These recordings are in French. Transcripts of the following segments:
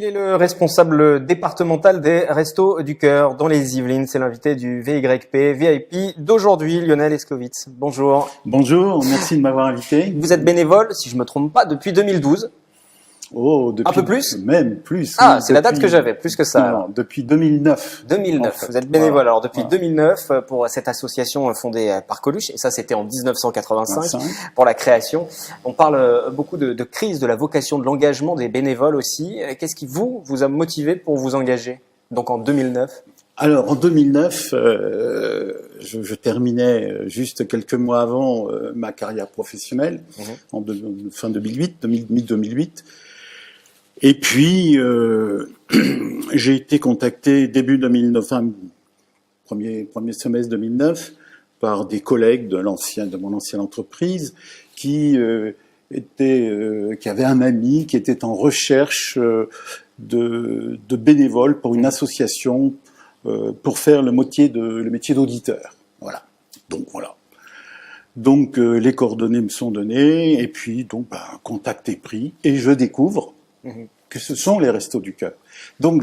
Il est le responsable départemental des Restos du Cœur dans les Yvelines. C'est l'invité du VYP VIP d'aujourd'hui, Lionel Escovitz. Bonjour. Bonjour, merci de m'avoir invité. Vous êtes bénévole, si je me trompe pas, depuis 2012. Oh, depuis un peu plus? Même plus. Ah, oui, c'est la date que j'avais, plus que ça. Non, depuis 2009. 2009. En fait. Vous êtes bénévole Voilà. alors depuis 2009 pour cette association fondée par Coluche, et ça c'était en 1985 pour la création. On parle beaucoup de crise de la vocation, de l'engagement des bénévoles aussi. Qu'est-ce qui vous a motivé pour vous engager, donc en 2009? Alors en 2009, je terminais juste quelques mois avant ma carrière professionnelle, fin 2008, mi-2008. Et puis, j'ai été contacté début 2009, enfin, premier semestre 2009, par des collègues de mon ancienne entreprise qui avaient un ami qui était en recherche de bénévoles pour une association pour faire le métier d'auditeur. Voilà. Donc les coordonnées me sont données et puis contact est pris et je découvre que ce sont les Restos du Cœur. Donc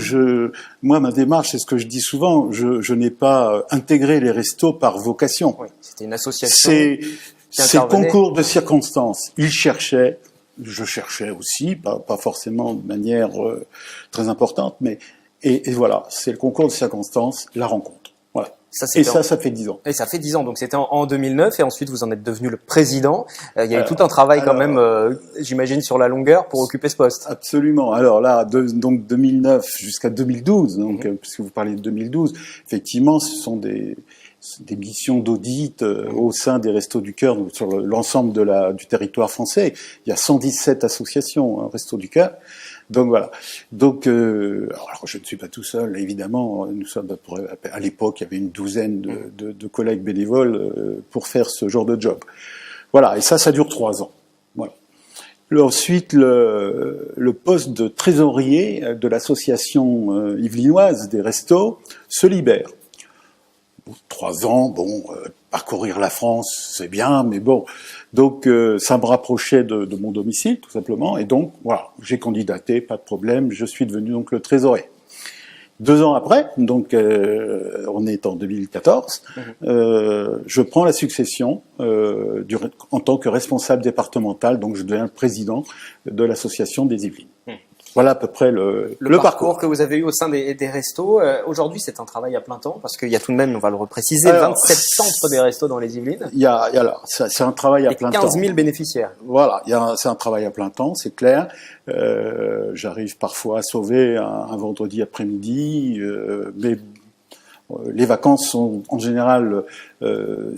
moi ma démarche, c'est ce que je dis souvent, je n'ai pas intégré les restos par vocation. Oui, c'était une association. C'est concours de circonstances. Ils cherchaient, je cherchais aussi, pas forcément de manière très importante, mais et voilà, c'est le concours de circonstances, la rencontre. Voilà. Ça fait 10 ans. Et ça fait 10 ans, donc c'était en 2009, et ensuite vous en êtes devenu le président. Il y a eu tout un travail quand même, j'imagine, sur la longueur pour occuper ce poste. Absolument. Alors là, donc 2009 jusqu'à 2012, puisque vous parlez de 2012, effectivement, ce sont des missions d'audit au sein des Restos du Cœur, donc sur l'ensemble du territoire français. Il y a 117 associations, Restos du Cœur. Donc voilà. Donc alors je ne suis pas tout seul, évidemment. Nous sommes à l'époque, il y avait une douzaine de collègues bénévoles pour faire ce genre de job. Voilà. Et ça dure 3 ans. Voilà. Ensuite, le poste de trésorier de l'association yvelinoise des Restos se libère. 3 ans, parcourir la France, c'est bien, mais bon. Donc, ça me rapprochait de mon domicile, tout simplement. Et donc, voilà, j'ai candidaté, pas de problème. Je suis devenu donc le trésorier. 2 ans après, donc on est en 2014, je prends la succession en tant que responsable départemental. Donc, je deviens le président de l'association des Yvelines. Voilà à peu près le parcours que vous avez eu au sein des restos. Aujourd'hui, c'est un travail à plein temps, parce qu'il y a tout de même, on va le repréciser, 27 centres des restos dans les Yvelines. C'est un travail à plein temps. 15 000 bénéficiaires. Voilà, c'est un travail à plein temps, c'est clair. J'arrive parfois à sauver un vendredi après-midi, mais les vacances sont en général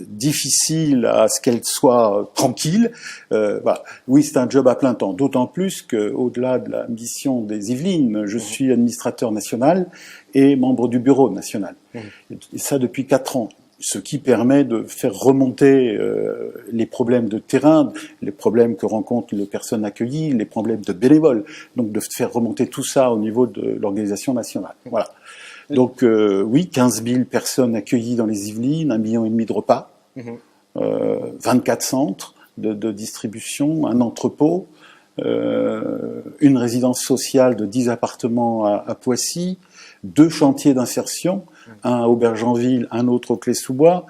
difficiles à ce qu'elles soient tranquilles. Voilà. Oui, c'est un job à plein temps, d'autant plus qu'au-delà de la mission des Yvelines, je suis administrateur national et membre du bureau national. Et ça depuis 4 ans. Ce qui permet de faire remonter les problèmes de terrain, les problèmes que rencontrent les personnes accueillies, les problèmes de bénévoles. Donc de faire remonter tout ça au niveau de l'organisation nationale. Voilà. Donc oui, 15 000 personnes accueillies dans les Yvelines, 1,5 million de repas, 24 centres de distribution, un entrepôt, une résidence sociale de 10 appartements à Poissy, 2 chantiers d'insertion, un à Aubergenville, un autre au Clé-sous-Bois,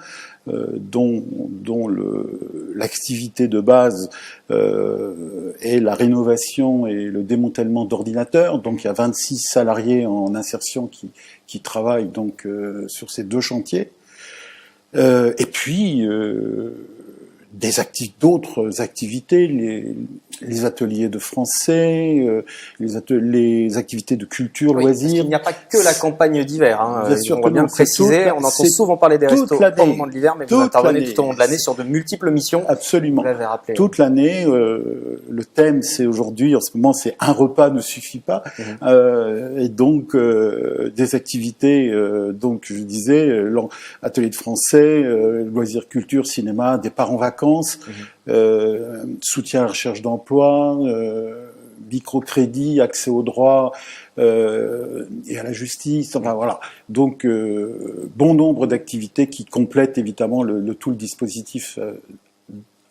dont l'activité de base est la rénovation et le démantèlement d'ordinateurs. Donc il y a 26 salariés en insertion qui travaillent donc sur ces 2 chantiers. Et puis d'autres activités, les ateliers de français, les activités de culture, loisirs. Il n'y a pas que la campagne d'hiver, Bien sûr, on va bien le préciser. On entend souvent parler des restos au moment de l'hiver, mais vous intervenez tout au long de l'année sur de multiples missions. Absolument. Vous l'avez rappelé. Toute l'année, le thème, c'est aujourd'hui, en ce moment, c'est un repas ne suffit pas. Et donc, des activités, donc je disais, atelier de français, loisirs, culture, cinéma, départ en vacances, soutien à la recherche d'emploi, microcrédit, accès aux droits et à la justice. Enfin voilà. Donc bon nombre d'activités qui complètent évidemment tout le dispositif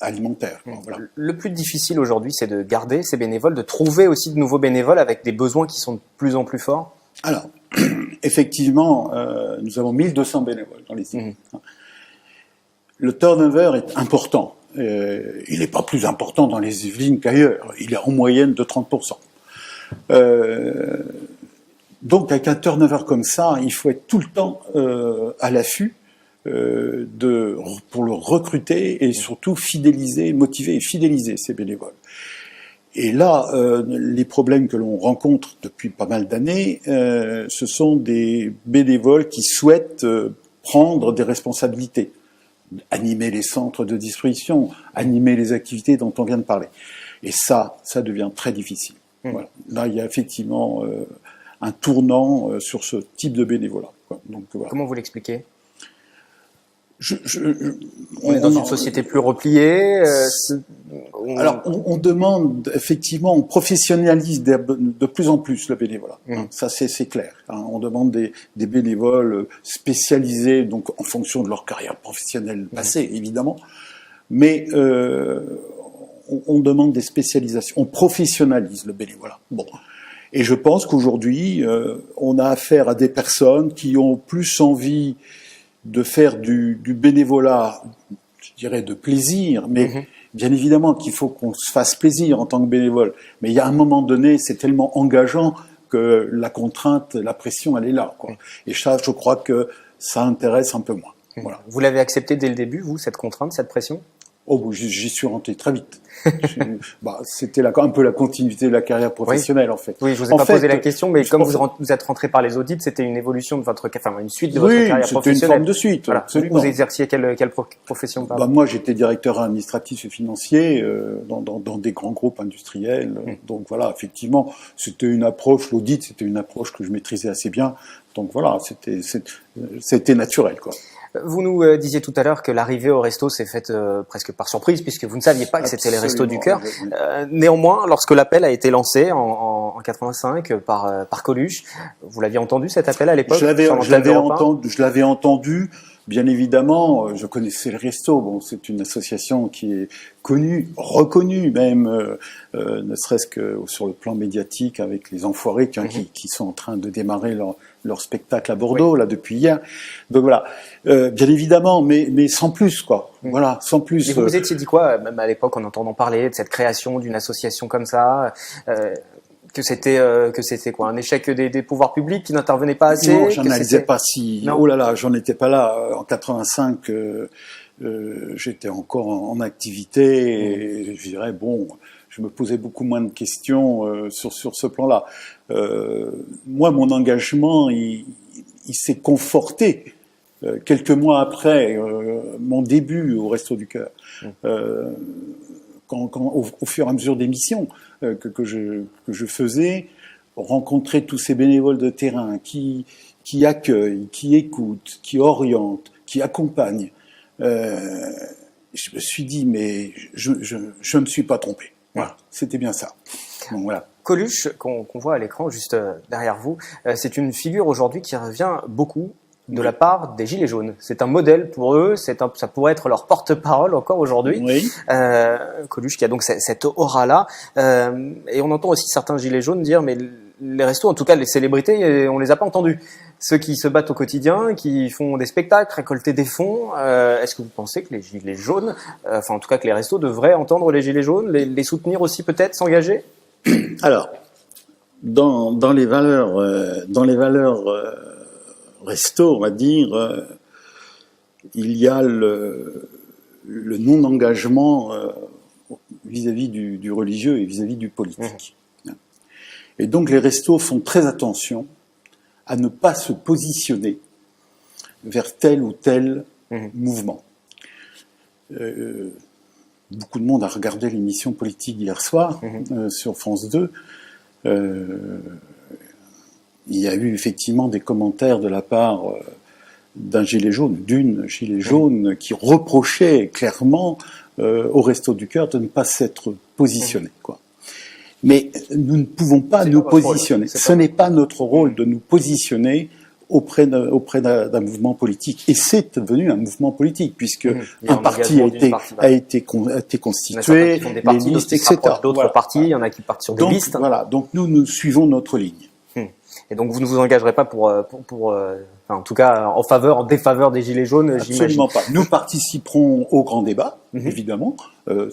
alimentaire. Voilà. Le plus difficile aujourd'hui, c'est de garder ces bénévoles, de trouver aussi de nouveaux bénévoles avec des besoins qui sont de plus en plus forts. Alors, effectivement, nous avons 1200 bénévoles dans les îles. Le turnover est important. Il n'est pas plus important dans les Yvelines qu'ailleurs. Il est en moyenne de 30%. Donc, avec un turnover comme ça, il faut être tout le temps à l'affût pour le recruter et surtout fidéliser, motiver et fidéliser ces bénévoles. Et là, les problèmes que l'on rencontre depuis pas mal d'années, ce sont des bénévoles qui souhaitent prendre des responsabilités, animer les centres de distribution, animer les activités dont on vient de parler. Et ça devient très difficile. Voilà. Là, il y a effectivement un tournant sur ce type de bénévolat. Donc, voilà. Comment vous l'expliquez ? On est dans une société plus repliée. Alors, on demande effectivement, on professionnalise de plus en plus le bénévolat. Ça, c'est clair. On demande des bénévoles spécialisés, donc en fonction de leur carrière professionnelle passée, évidemment. Mais on demande des spécialisations. On professionnalise le bénévolat. Bon. Et je pense qu'aujourd'hui, on a affaire à des personnes qui ont plus envie de faire du bénévolat, je dirais de plaisir, mais bien évidemment qu'il faut qu'on se fasse plaisir en tant que bénévole. Mais il y a un moment donné, c'est tellement engageant que la contrainte, la pression, elle est là, quoi. Et ça, je crois que ça intéresse un peu moins. Voilà. Vous l'avez accepté dès le début, vous, cette contrainte, cette pression ? Oh, j'y suis rentré très vite. C'était un peu la continuité de la carrière professionnelle, en fait. Oui, je vous ai pas posé la question, mais comme vous êtes rentré par les audits, c'était une évolution de votre, une suite de votre carrière professionnelle. Oui, c'était une forme de suite. Voilà. Vous exerciez quelle profession, pardon ? Moi, j'étais directeur administratif et financier dans des grands groupes industriels. Donc voilà, effectivement, c'était une approche, l'audit, c'était une approche que je maîtrisais assez bien. Donc voilà, c'était naturel, quoi. Vous nous disiez tout à l'heure que l'arrivée au resto s'est faite presque par surprise, puisque vous ne saviez pas que c'était les Restos du Cœur. Néanmoins, lorsque l'appel a été lancé en 85 par Coluche, vous l'aviez entendu cet appel à l'époque ? Je l'avais entendu. Bien évidemment, je connaissais le resto. Bon, c'est une association qui est connue, reconnue même, ne serait-ce que sur le plan médiatique avec les Enfoirés qui sont en train de démarrer leur spectacle à Bordeaux là depuis hier. Donc voilà, bien évidemment, mais sans plus quoi. Voilà, sans plus. Et vous vous étiez dit quoi, même à l'époque, en entendant parler de cette création d'une association comme ça? Que c'était quoi, un échec des pouvoirs publics qui n'intervenaient pas assez? Non, j'en étais pas si. Non. Oh là là, j'en étais pas là. En 85, j'étais encore en activité et je dirais bon, je me posais beaucoup moins de questions sur ce plan-là. Moi, mon engagement, il s'est conforté quelques mois après mon début au Resto du Cœur. Au fur et à mesure des missions que je faisais, rencontrer tous ces bénévoles de terrain qui accueillent, qui écoutent, qui orientent, qui accompagnent, je me suis dit, mais je me suis pas trompé. Voilà, c'était bien ça. Donc, voilà. Coluche, qu'on voit à l'écran juste derrière vous, c'est une figure aujourd'hui qui revient beaucoup de la part des Gilets jaunes. C'est un modèle pour eux, ça pourrait être leur porte-parole encore aujourd'hui. Oui. Coluche qui a donc cette aura-là. Et on entend aussi certains Gilets jaunes dire, mais les restos, en tout cas les célébrités, on les a pas entendus. Ceux qui se battent au quotidien, qui font des spectacles, récolter des fonds, est-ce que vous pensez que les Gilets jaunes, enfin en tout cas que les restos devraient entendre les Gilets jaunes, les soutenir aussi peut-être, s'engager? Alors, dans les valeurs resto, on va dire, il y a le non-engagement vis-à-vis du religieux et vis-à-vis du politique. Et donc les restos font très attention à ne pas se positionner vers tel ou tel mouvement. Beaucoup de monde a regardé l'émission politique d'hier soir sur France 2. Il y a eu effectivement des commentaires de la part d'une gilet jaune qui reprochait clairement au Resto du Cœur de ne pas s'être positionné, quoi. Mais nous ne pouvons pas nous positionner. Ce n'est pas notre rôle de nous positionner auprès d'un mouvement politique. Et c'est devenu un mouvement politique, puisque un parti a été constitué, les listes, etc. D'autres partis, il y en a qui partent sur des listes. Voilà, donc nous suivons notre ligne. Et donc vous ne vous engagerez pas en tout cas en défaveur des Gilets jaunes, j'imagine. Absolument pas. Nous participerons au grand débat, évidemment.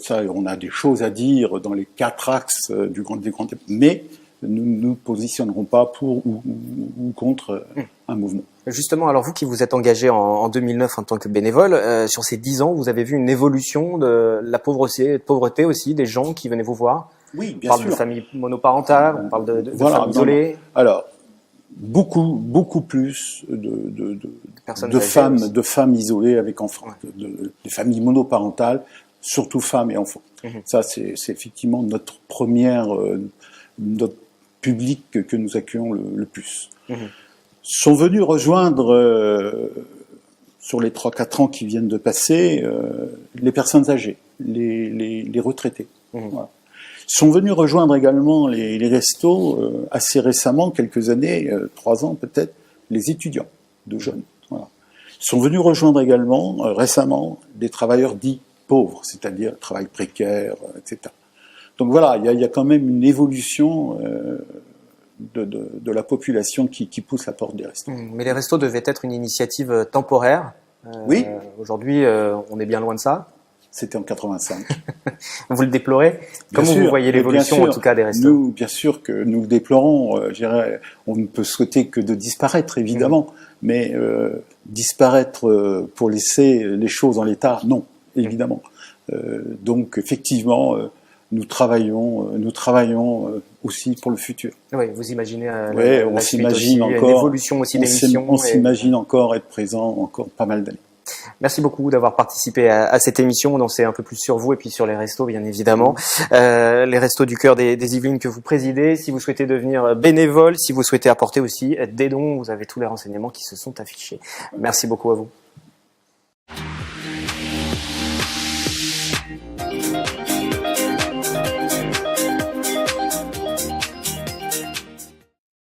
Ça, on a des choses à dire dans les 4 axes des grands débats, mais nous ne nous positionnerons pas pour ou contre un mouvement. Justement, alors vous qui vous êtes engagé en 2009 en tant que bénévole, sur ces 10 ans, vous avez vu une évolution de la pauvreté aussi, des gens qui venaient vous voir? Oui, bien sûr. On parle de familles monoparentales, on parle de femmes isolées. Alors, beaucoup plus de femmes isolées avec enfants, des familles monoparentales, surtout femmes et enfants. Ça, c'est effectivement notre public que nous accueillons le plus. Sont venus rejoindre, sur les 3-4 ans qui viennent de passer, les personnes âgées, les retraités. Voilà. Sont venus rejoindre également les restos assez récemment, quelques années, 3 ans peut-être, les étudiants de jeunes. Voilà. Sont venus rejoindre également récemment des travailleurs dits pauvres, c'est-à-dire travail précaire, etc. Donc voilà, il y a quand même une évolution de la population qui pousse la porte des restos. Mais les restos devaient être une initiative temporaire. Oui. Aujourd'hui, on est bien loin de ça. C'était en 85. Vous le déplorez? Comment vous voyez l'évolution, en tout cas, des restos? Bien sûr que nous le déplorons. On ne peut souhaiter que de disparaître, évidemment. Mais disparaître pour laisser les choses en l'état, non, évidemment. Donc, effectivement, nous travaillons aussi pour le futur. Oui, vous imaginez on s'imagine encore l'évolution aussi des missions. On s'imagine encore être présent encore pas mal d'années. Merci beaucoup d'avoir participé à cette émission. On en sait un peu plus sur vous et puis sur les restos, bien évidemment. Les restos du cœur des Yvelines que vous présidez. Si vous souhaitez devenir bénévole, si vous souhaitez apporter aussi des dons, vous avez tous les renseignements qui se sont affichés. Merci beaucoup à vous.